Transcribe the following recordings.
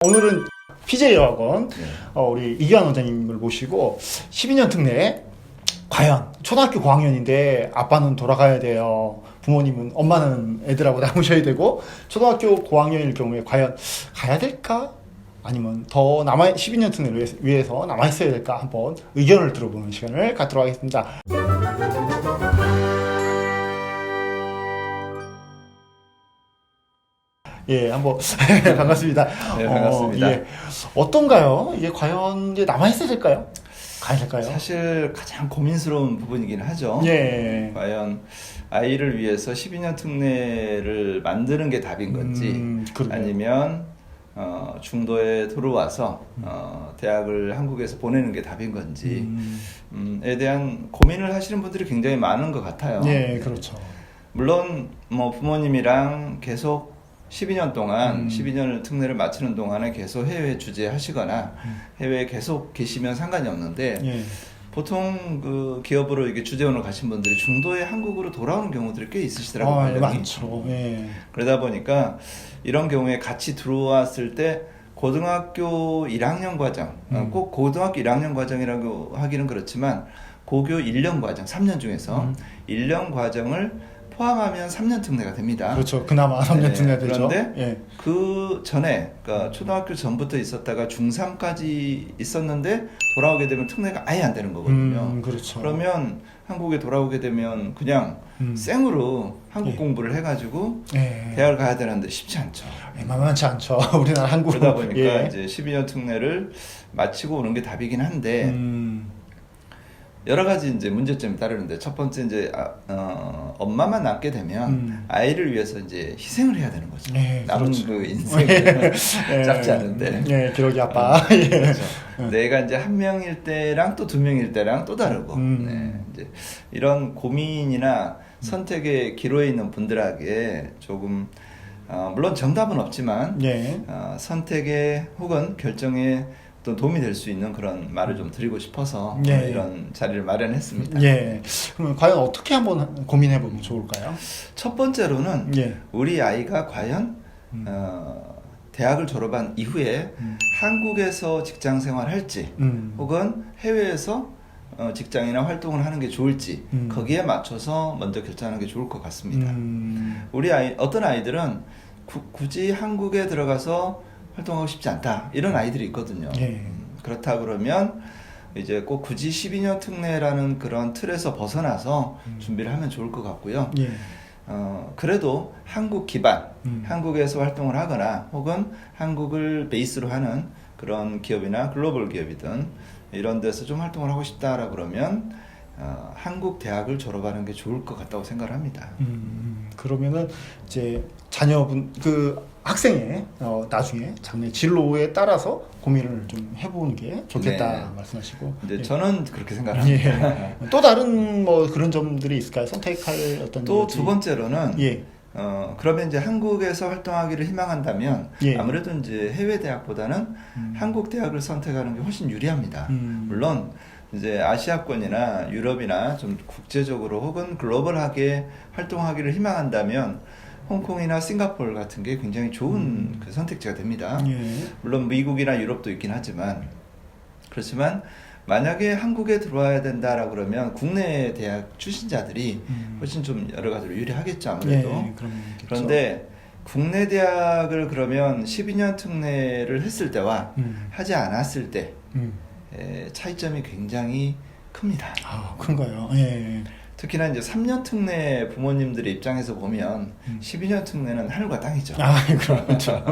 오늘은 PJ여학원 우리 이규환 원장님을 모시고 12년 특례 과연 초등학교 고학년인데 아빠는 돌아가야 돼요. 부모님은 엄마는 애들하고 남으셔야 되고 초등학교 고학년일 경우에 과연 가야 될까? 아니면 더 12년 특례를 위해서 남아있어야 될까? 한번 의견을 들어보는 시간을 갖도록 하겠습니다. 예, 한번 반갑습니다. 네, 반갑습니다. 예. 어떤가요? 이게 과연 이제 남아있어야 될까요? 가야 될까요? 사실 가장 고민스러운 부분이긴 하죠. 예. 과연 아이를 위해서 12년 특례를 만드는 게 답인 건지 아니면 중도에 들어와서 대학을 한국에서 보내는 게 답인 건지 에 대한 고민을 하시는 분들이 굉장히 많은 것 같아요. 예, 그렇죠. 물론 뭐 부모님이랑 계속 12년 동안 12년 특례를 마치는 동안에 계속 해외 주재하시거나 해외에 계속 계시면 상관이 없는데 예. 보통 그 기업으로 이게 주재원으로 가신 분들이 중도에 한국으로 돌아오는 경우들이 꽤 있으시더라고요. 예, 많죠. 예. 그러다 보니까 이런 경우에 같이 들어왔을 때 고등학교 1학년 과정, 꼭 고등학교 1학년 과정이라고 하기는 그렇지만 고교 1년 과정, 3년 중에서 1년 과정을 포함하면 3년 특례가 됩니다. 그렇죠. 그나마 3년 특례 되죠. 그런데 예. 그 전에, 그러니까 초등학교 전부터 있었다가 중3까지 있었는데 돌아오게 되면 특례가 아예 안 되는 거거든요. 그렇죠. 그러면 한국에 돌아오게 되면 그냥 생으로 한국 공부를 해가지고 예. 대학을 가야 되는데 쉽지 않죠. 예, 만만치 않죠. 우리나라 한국. 그러다 보니까 예. 이제 12년 특례를 마치고 오는 게 답이긴 한데 여러 가지 이제 문제점이 따르는데 첫 번째 이제 엄마만 남게 되면 아이를 위해서 이제 희생을 해야 되는 거죠. 예, 남은 그렇죠. 그 인생이 예. 짧지 않은데. 예, 기러기 아빠. 예. 그렇죠. 내가 이제 한 명일 때랑 또 두 명일 때랑 또 다르고 네, 이제 이런 고민이나 선택의 기로에 있는 분들에게 조금 물론 정답은 없지만 예. 선택에 혹은 결정에 또 도움이 될 수 있는 그런 말을 좀 드리고 싶어서 예. 이런 자리를 마련했습니다. 예. 그러면 과연 어떻게 한번 고민해 보면 좋을까요? 첫 번째로는 예. 우리 아이가 과연 대학을 졸업한 이후에 한국에서 직장 생활을 할지 혹은 해외에서 직장이나 활동을 하는 게 좋을지 거기에 맞춰서 먼저 결정하는 게 좋을 것 같습니다. 우리 어떤 아이들은 굳이 한국에 들어가서 활동하고 싶지 않다 이런 아이들이 있거든요. 예. 그렇다 그러면 이제 꼭 굳이 12년 특례라는 그런 틀에서 벗어나서 준비를 하면 좋을 것 같고요. 예. 그래도 한국 기반, 한국에서 활동을 하거나 혹은 한국을 베이스로 하는 그런 기업이나 글로벌 기업이든 이런 데서 좀 활동을 하고 싶다라 그러면 한국 대학을 졸업하는 게 좋을 것 같다고 생각을 합니다. 그러면은 이제 자녀분 그 학생의 나중에 장래 진로에 따라서 고민을 좀 해보는 게 좋겠다 네. 말씀하시고. 근데 예. 저는 그렇게 생각합니다. 예. 또 다른 뭐 그런 점들이 있을까요? 선택할 어떤 또 두 번째로는 예. 그러면 이제 한국에서 활동하기를 희망한다면 예. 아무래도 이제 해외 대학보다는 한국 대학을 선택하는 게 훨씬 유리합니다. 물론 이제 아시아권이나 유럽이나 좀 국제적으로 혹은 글로벌하게 활동하기를 희망한다면 홍콩이나 싱가포르 같은 게 굉장히 좋은 그 선택지가 됩니다. 예. 물론 미국이나 유럽도 있긴 하지만 그렇지만 만약에 한국에 들어와야 된다라고 그러면 국내 대학 출신자들이 훨씬 좀 여러 가지로 유리하겠죠 아무래도. 예, 그런데 국내 대학을 그러면 12년 특례를 했을 때와 하지 않았을 때 차이점이 굉장히 큽니다. 아, 큰가요? 예. 특히나 이제 3년 특례 부모님들의 입장에서 보면 12년 특례는 하늘과 땅이죠. 아, 그렇죠.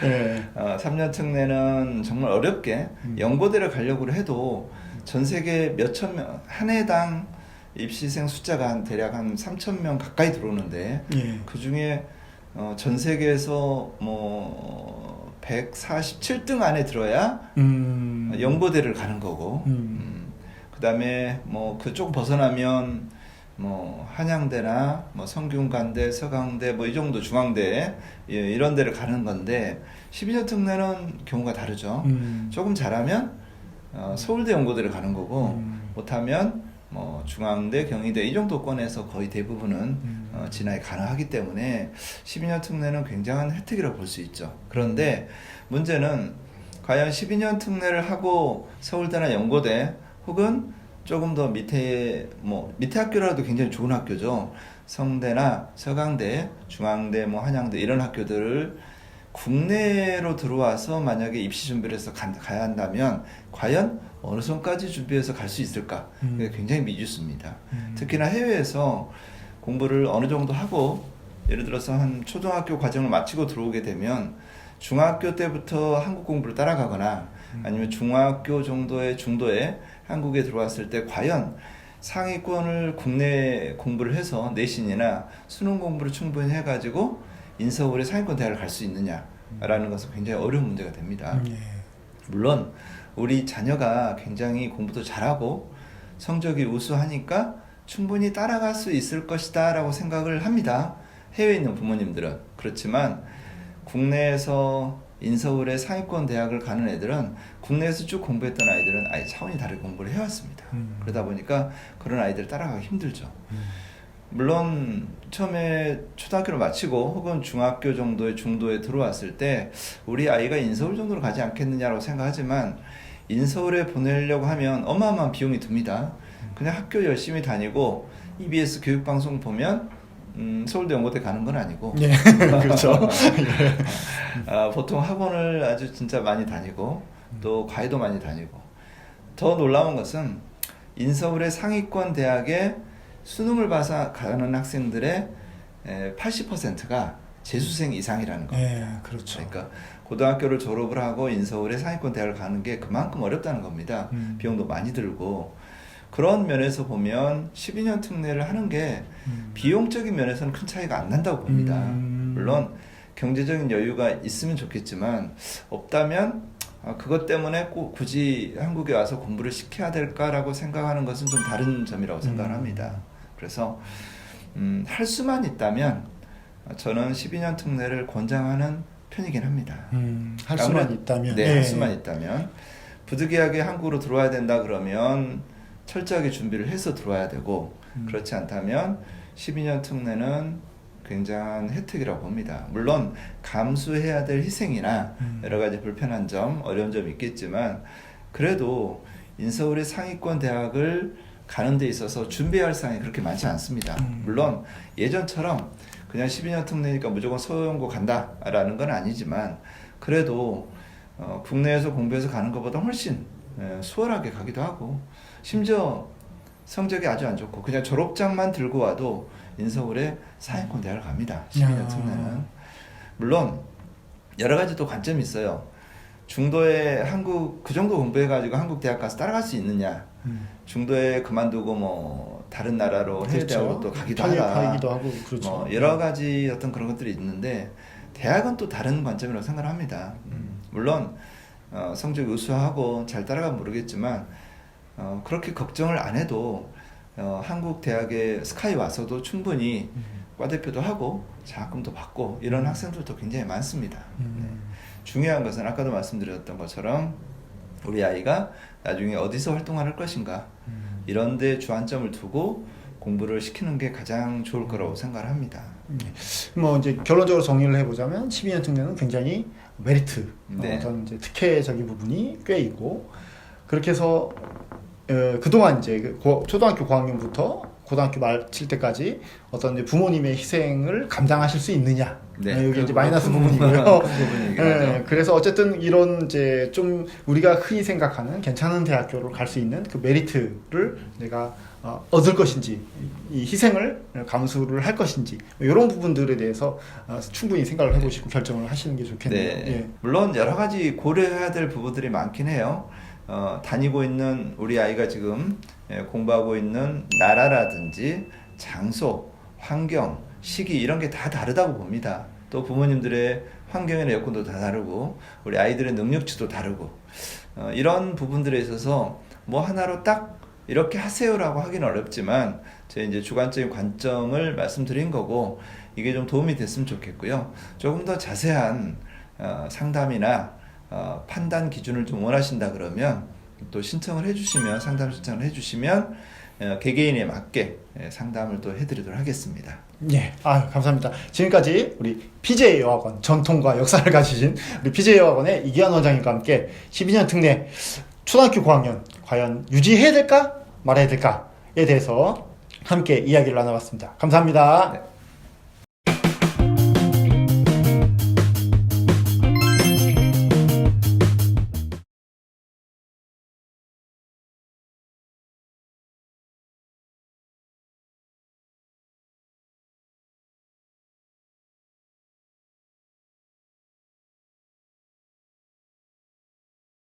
예. 3년 특례는 정말 어렵게 연고대를 가려고 해도 전 세계 몇천 명, 한 해당 입시생 숫자가 대략 한 3,000명 가까이 들어오는데 예. 그 중에 전 세계에서 뭐 147등 안에 들어야 연고대를 가는 거고 그다음에 뭐 그쪽 벗어나면 뭐 한양대나 뭐 성균관대, 서강대 뭐 이 정도 중앙대 이런 데를 가는 건데 12년 특례는 경우가 다르죠. 조금 잘하면 서울대 연고대를 가는 거고 못하면 뭐 중앙대, 경희대 이 정도권에서 거의 대부분은 진학이 가능하기 때문에 12년 특례는 굉장한 혜택이라고 볼 수 있죠. 그런데 문제는 과연 12년 특례를 하고 서울대나 연고대 혹은 조금 더 밑에 밑에 학교라도 굉장히 좋은 학교죠. 성대나 서강대, 중앙대, 한양대 이런 학교들을 국내로 들어와서 만약에 입시 준비를 해서 가야 한다면 과연 어느 선까지 준비해서 갈 수 있을까? 그게 굉장히 미지수입니다. 특히나 해외에서 공부를 어느 정도 하고 예를 들어서 한 초등학교 과정을 마치고 들어오게 되면 중학교 때부터 한국 공부를 따라가거나 아니면 중학교 정도의 중도에 한국에 들어왔을 때 과연 상위권을 국내 공부를 해서 내신이나 수능 공부를 충분히 해가지고 인서울의 상위권 대학을 갈 수 있느냐라는 것은 굉장히 어려운 문제가 됩니다. 물론 우리 자녀가 굉장히 공부도 잘하고 성적이 우수하니까 충분히 따라갈 수 있을 것이다 라고 생각을 합니다. 해외에 있는 부모님들은. 그렇지만 국내에서 인서울의 상위권 대학을 가는 애들은 국내에서 쭉 공부했던 아이들은 아예 차원이 다르게 공부를 해왔습니다. 그러다 보니까 그런 아이들을 따라가기 힘들죠. 물론 처음에 초등학교를 마치고 혹은 중학교 정도의 중도에 들어왔을 때 우리 아이가 인서울 정도로 가지 않겠느냐라고 생각하지만 인서울에 보내려고 하면 어마어마한 비용이 듭니다. 그냥 학교 열심히 다니고 EBS 교육방송 보면 서울대 연고대 가는 건 아니고 예, 그렇죠. 보통 학원을 아주 진짜 많이 다니고 또 과외도 많이 다니고 더 놀라운 것은 인서울의 상위권 대학에 수능을 봐서 가는 학생들의 80%가 재수생 이상이라는 겁니다. 예, 그렇죠. 그러니까 고등학교를 졸업을 하고 인서울의 상위권 대학을 가는 게 그만큼 어렵다는 겁니다. 비용도 많이 들고 그런 면에서 보면 12년 특례를 하는 게 비용적인 면에서는 큰 차이가 안 난다고 봅니다. 물론 경제적인 여유가 있으면 좋겠지만 없다면 그것 때문에 꼭 굳이 한국에 와서 공부를 시켜야 될까라고 생각하는 것은 좀 다른 점이라고 생각을 합니다. 그래서 할 수만 있다면 저는 12년 특례를 권장하는 편이긴 합니다. 할 수만 있다면. 네, 할 수만 있다면. 부득이하게 한국으로 들어와야 된다 그러면 철저하게 준비를 해서 들어와야 되고 그렇지 않다면 12년 특례는 굉장한 혜택이라고 봅니다. 물론 감수해야 될 희생이나 여러 가지 불편한 점, 어려운 점이 있겠지만 그래도 인서울의 상위권 대학을 가는 데 있어서 준비해야 할 사항이 그렇게 많지 않습니다. 물론 예전처럼 그냥 12년 특례니까 무조건 서울연고 간다라는 건 아니지만 그래도 국내에서 공부해서 가는 것보다 훨씬 수월하게 가기도 하고 심지어 성적이 아주 안 좋고 그냥 졸업장만 들고 와도 인서울의 상위권 대학을 갑니다. 12년 특례는. 물론 여러 가지 또 관점이 있어요. 중도에 한국 그 정도 공부해가지고 한국 대학 가서 따라갈 수 있느냐. 중도에 그만두고 다른 나라로 해외 대학으로 또 가기도 하다. 하고 그렇죠. 여러 가지 어떤 그런 것들이 있는데 대학은 또 다른 관점이라고 생각을 합니다. 물론 성적이 우수하고 잘 따라가면 모르겠지만 그렇게 걱정을 안 해도 한국 대학에 스카이 와서도 충분히 과대표도 하고 장학금도 받고 이런 학생들도 굉장히 많습니다. 네. 중요한 것은 아까도 말씀드렸던 것처럼 우리 아이가 나중에 어디서 활동할 것인가 이런 데 주안점을 두고 공부를 시키는 게 가장 좋을 거라고 생각을 합니다. 이제 결론적으로 정리를 해보자면 12년 특례는 굉장히 메리트, 네. 어떤 이제 특혜적인 부분이 꽤 있고 그렇게 해서 그동안 이제 초등학교 고학년부터 고등학교 마칠 때까지 어떤 이제 부모님의 희생을 감당하실 수 있느냐. 네, 여기 이제 마이너스 부분이고요. 네, 그래서 어쨌든 이런 이제 좀 우리가 흔히 생각하는 괜찮은 대학교를 갈 수 있는 그 메리트를 내가 얻을 것인지, 이 희생을 감수를 할 것인지 이런 부분들에 대해서 충분히 생각을 해보시고 결정을 하시는 게 좋겠네요. 네. 예. 물론 여러 가지 고려해야 될 부분들이 많긴 해요. 다니고 있는 우리 아이가 지금 공부하고 있는 나라라든지 장소, 환경, 시기 이런 게 다 다르다고 봅니다. 또 부모님들의 환경이나 여건도 다 다르고 우리 아이들의 능력치도 다르고 이런 부분들에 있어서 뭐 하나로 딱 이렇게 하세요라고 하기는 어렵지만 제 이제 주관적인 관점을 말씀드린 거고 이게 좀 도움이 됐으면 좋겠고요. 조금 더 자세한 상담이나 판단 기준을 좀 원하신다 그러면 또 신청을 해주시면 상담 신청을 해주시면 개개인에 맞게 상담을 또 해드리도록 하겠습니다. 예, 감사합니다. 지금까지 우리 PJ 여학원 전통과 역사를 가지신 우리 PJ 여학원의 이기환 원장님과 함께 12년 특례 초등학교 고학년 과연 유지해야 될까 말아야 될까에 대해서 함께 이야기를 나눠봤습니다. 감사합니다. 네.